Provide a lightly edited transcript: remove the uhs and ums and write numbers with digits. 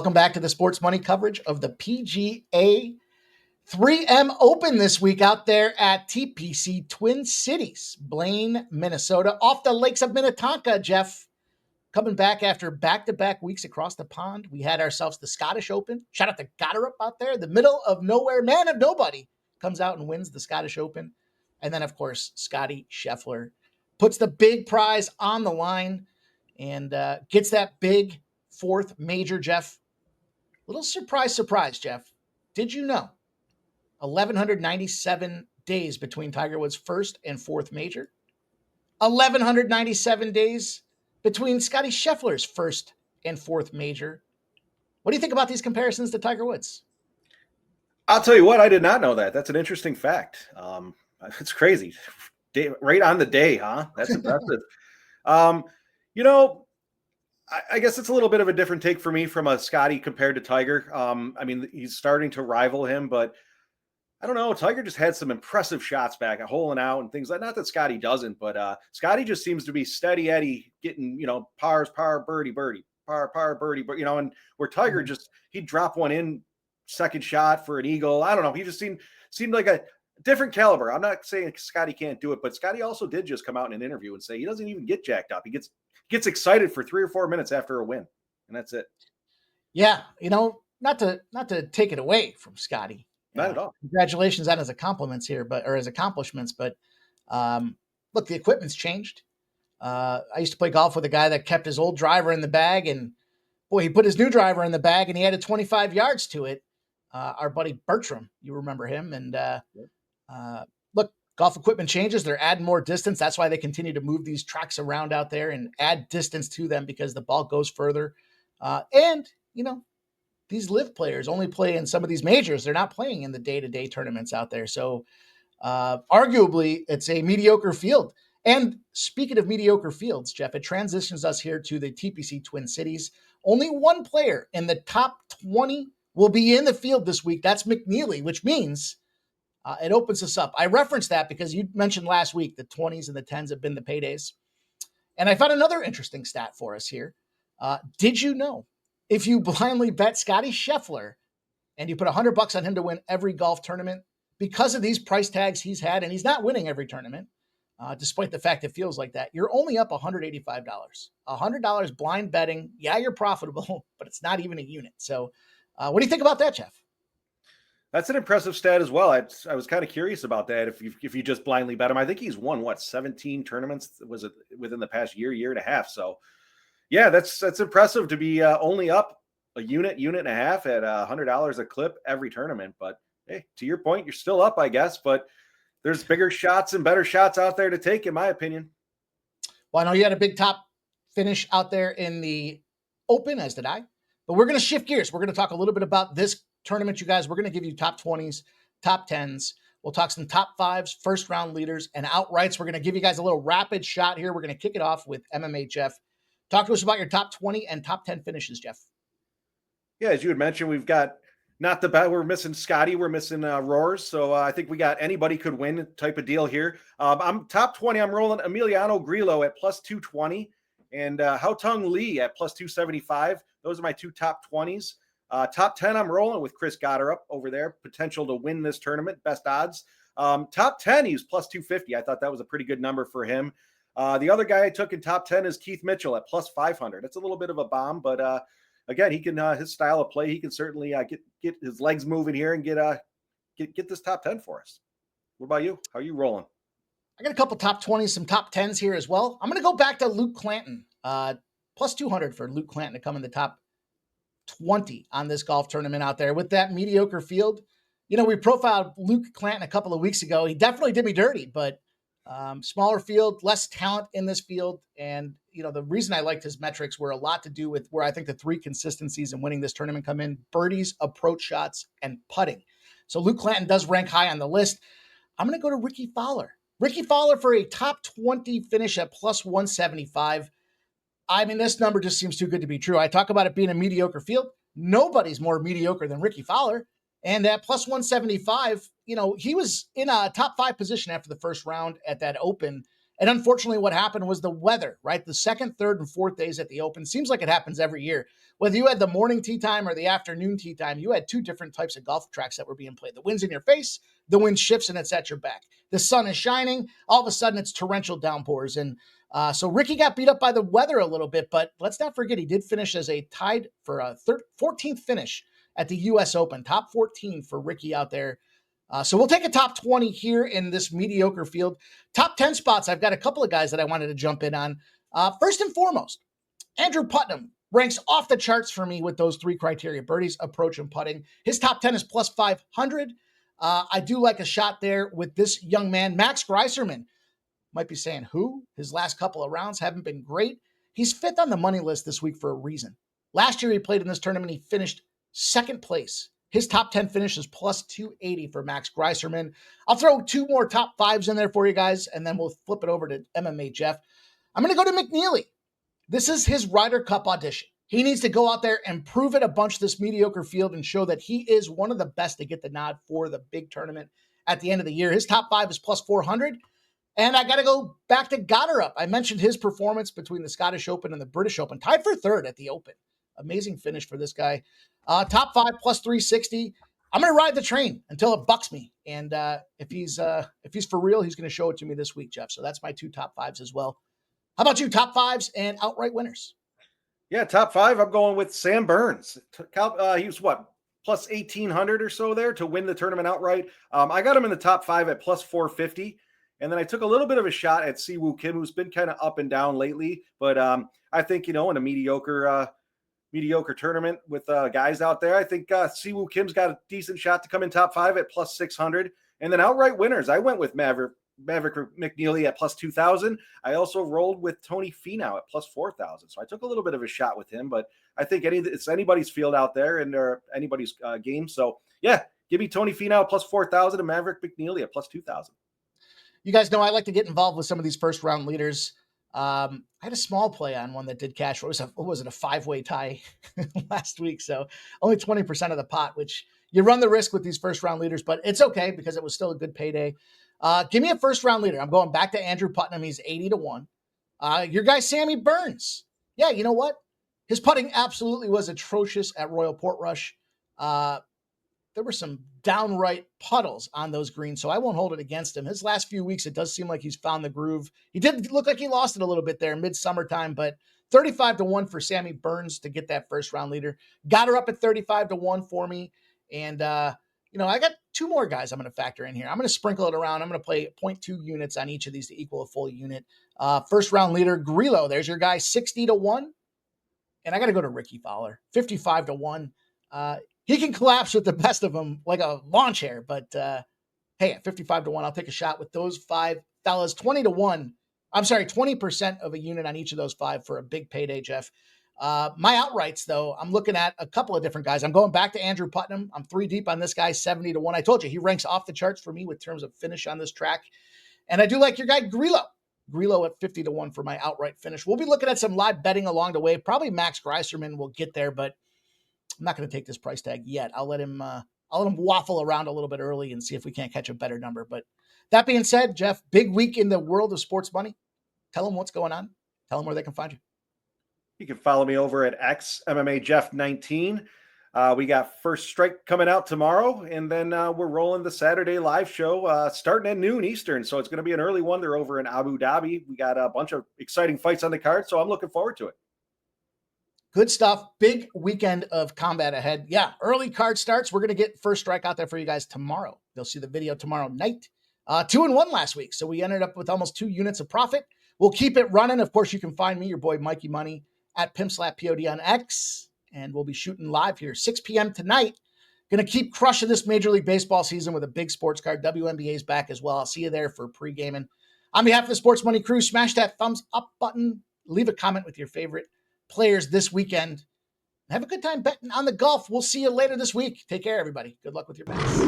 Welcome back to the sports money coverage of the PGA 3M Open this week out there at TPC Twin Cities, Blaine, Minnesota, off the lakes of Minnetonka. Jeff, coming back after back-to-back weeks across the pond, we had ourselves the Scottish Open. Shout out to Gotterup out there, the middle of nowhere, man of nobody, comes out and wins the Scottish Open. And then, of course, Scotty Scheffler puts the big prize on the line and gets that big fourth major, Jeff. Little surprise, Jeff. Did you know 1,197 days between Tiger Woods' first and fourth major? 1,197 days between Scotty Scheffler's first and fourth major. What do you think about these comparisons to Tiger Woods? I'll tell you what, I did not know that. That's an interesting fact. It's crazy. Right on the day, huh? That's impressive. I guess it's a little bit of a different take for me from a Scotty compared to Tiger. I mean, he's starting to rival him, but I don't know. Tiger just had some impressive shots back at holing out and things like that. Not that Scotty doesn't, but Scotty just seems to be steady Eddie getting, par, birdie, par, birdie, and where Tiger he'd drop one in second shot for an eagle. I don't know. He just seemed like a different caliber. I'm not saying Scotty can't do it, but Scotty also did just come out in an interview and say he doesn't even get jacked up. He gets excited for 3 or 4 minutes after a win, and that's it. Yeah, not to take it away from Scotty. Not at all. Congratulations on his accomplishments here, but look, the equipment's changed. I used to play golf with a guy that kept his old driver in the bag, and boy, he put his new driver in the bag, and he added 25 yards to it. Our buddy Bertram, you remember him, and look, golf equipment changes. They're adding more distance. That's why they continue to move these tracks around out there and add distance to them because the ball goes further. These live players only play in some of these majors. They're not playing in the day-to-day tournaments out there. So arguably, it's a mediocre field. And speaking of mediocre fields, Jeff, it transitions us here to the TPC Twin Cities. Only one player in the top 20 will be in the field this week. That's McNeely, which means it opens us up. I referenced that because you mentioned last week the 20s and the 10s have been the paydays. And I found another interesting stat for us here. Did you know if you blindly bet Scotty Scheffler and you put $100 on him to win every golf tournament because of these price tags he's had, and he's not winning every tournament, despite the fact it feels like that, you're only up $185. $100 blind betting. Yeah, you're profitable, but it's not even a unit. So what do you think about that, Jeff? That's an impressive stat as well. I was kind of curious about that. If you just blindly bet him, I think he's won 17 tournaments was it within the past year and a half. So yeah, that's impressive to be only up a unit and a half at $100 a clip every tournament. But hey, to your point, you're still up, I guess. But there's bigger shots and better shots out there to take, in my opinion. Well, I know you had a big top finish out there in the Open, as did I. But we're going to shift gears. We're going to talk a little bit about this tournament, you guys. We're going to give you top 20s, top 10s. We'll talk some top 5s, first round leaders, and outrights. We're going to give you guys a little rapid shot here. We're going to kick it off with MMA Jeff. Talk to us about your top 20 and top 10 finishes, Jeff. Yeah, as you had mentioned, we've got not the bad. We're missing Scotty. We're missing Roars. So I think we got anybody could win type of deal here. I'm top 20. I'm rolling Emiliano Grillo at plus 220 and Haotong Lee at plus 275. Those are my two top 20s. Top 10, I'm rolling with Chris Gotterup over there. Potential to win this tournament. Best odds. Top 10, he's plus 250. I thought that was a pretty good number for him. The other guy I took in top 10 is Keith Mitchell at plus 500. It's a little bit of a bomb, but again, he can his style of play. He can certainly get his legs moving here and get this top 10 for us. What about you? How are you rolling? I got a couple top 20s, some top 10s here as well. I'm going to go back to Luke Clanton. Plus 200 for Luke Clanton to come in the top 20 on this golf tournament out there with that mediocre field. We profiled Luke Clanton a couple of weeks ago. He definitely did me dirty, but smaller field, less talent in this field. And, the reason I liked his metrics were a lot to do with where I think the 3 consistencies in winning this tournament come in: birdies, approach shots, and putting. So Luke Clanton does rank high on the list. I'm going to go to Ricky Fowler. Ricky Fowler for a top 20 finish at plus 175. I mean, this number just seems too good to be true. I talk about it being a mediocre field. Nobody's more mediocre than Ricky Fowler. And at plus 175, he was in a top 5 position after the first round at that Open. And unfortunately, what happened was the weather, right? The second, third, and fourth days at the Open seems like it happens every year. Whether you had the morning tee time or the afternoon tee time, you had two different types of golf tracks that were being played. The wind's in your face, the wind shifts, and it's at your back. The sun is shining. All of a sudden, it's torrential downpours. And so Ricky got beat up by the weather a little bit, but let's not forget he did finish as a tied for a 14th finish at the U.S. Open. Top 14 for Ricky out there. So we'll take a top 20 here in this mediocre field. Top 10 spots, I've got a couple of guys that I wanted to jump in on. First and foremost, Andrew Putnam ranks off the charts for me with those three criteria: birdies, approach, and putting. His top 10 is plus 500. I do like a shot there with this young man. Max Greiserman, might be saying who? His last couple of rounds haven't been great. He's fifth on the money list this week for a reason. Last year he played in this tournament. He finished second place. His top 10 finish is plus 280 for Max Greiserman. I'll throw two more top fives in there for you guys, and then we'll flip it over to MMA Jeff. I'm going to go to McNeely. This is his Ryder Cup audition. He needs to go out there and prove it a bunch this mediocre field and show that he is one of the best to get the nod for the big tournament at the end of the year. His top five is plus 400. And I got to go back to Gotterup. I mentioned his performance between the Scottish Open and the British Open, tied for third at the Open. Amazing finish for this guy. Top five plus 360. I'm going to ride the train until it bucks me. And if he's for real, he's going to show it to me this week, Jeff. So that's my two top fives as well. How about you? Top fives and outright winners? Yeah, top five. I'm going with Sam Burns. He was plus 1,800 or so there to win the tournament outright. I got him in the top five at plus 450. And then I took a little bit of a shot at Siwoo Kim, who's been kind of up and down lately. But I think, in a mediocre tournament with guys out there, I think Siwoo Kim's got a decent shot to come in top five at plus 600. And then outright winners, I went with Maverick McNeely at plus 2,000. I also rolled with Tony Finau at plus 4,000. So I took a little bit of a shot with him, but I think it's anybody's field out there and anybody's game. So yeah, give me Tony Finau at plus 4,000 and Maverick McNeely at plus 2,000. You guys know I like to get involved with some of these first round leaders. I had a small play on one that did cash. What was it, a 5-way tie last week? So only 20% of the pot, which you run the risk with these first round leaders, but it's okay because it was still a good payday. Give me a first round leader. I'm going back to Andrew Putnam. He's 80-1. Your guy, Sammy Burns. Yeah, you know what? His putting absolutely was atrocious at Royal Portrush. There were some downright puddles on those greens, so I won't hold it against him. His last few weeks, it does seem like he's found the groove. He did look like he lost it a little bit there mid-summertime, but 35-1 for Sammy Burns to get that first round leader. Got her up at 35-1 for me. And, I got two more guys I'm going to factor in here. I'm going to sprinkle it around. I'm going to play 0.2 units on each of these to equal a full unit. First round leader, Grillo. There's your guy, 60-1. And I got to go to Ricky Fowler, 55-1. He can collapse with the best of them like a lawn chair, but hey, at 55-1, I'll take a shot with those five fellas. 20-1. I'm sorry, 20% of a unit on each of those five for a big payday, Jeff. My outrights, though, I'm looking at a couple of different guys. I'm going back to Andrew Putnam. I'm 3 deep on this guy, 70-1. I told you he ranks off the charts for me with terms of finish on this track. And I do like your guy, Grillo. Grillo at 50-1 for my outright finish. We'll be looking at some live betting along the way. Probably Max Greiserman will get there, but I'm not going to take this price tag yet. I'll let him waffle around a little bit early and see if we can't catch a better number. But that being said, Jeff, big week in the world of sports money. Tell them what's going on. Tell them where they can find you. You can follow me over at X MMA Jeff 19. We got First Strike coming out tomorrow, and then we're rolling the Saturday live show starting at noon Eastern. So it's going to be an early one. They're over in Abu Dhabi. We got a bunch of exciting fights on the card, so I'm looking forward to it. Good stuff. Big weekend of combat ahead. Yeah, early card starts. We're going to get First Strike out there for you guys tomorrow. You'll see the video tomorrow night. 2-1 last week, so we ended up with almost 2 units of profit. We'll keep it running. Of course, you can find me, your boy Mikey Money, at PimSlapPod on X, and we'll be shooting live here 6 p.m. tonight. Going to keep crushing this Major League Baseball season with a big sports card. WNBA's back as well. I'll see you there for pre-gaming. On behalf of the Sports Money crew, smash that thumbs up button. Leave a comment with your favorite players this weekend. Have a good time betting on the golf. We'll see you later this week. Take care, everybody. Good luck with your bets.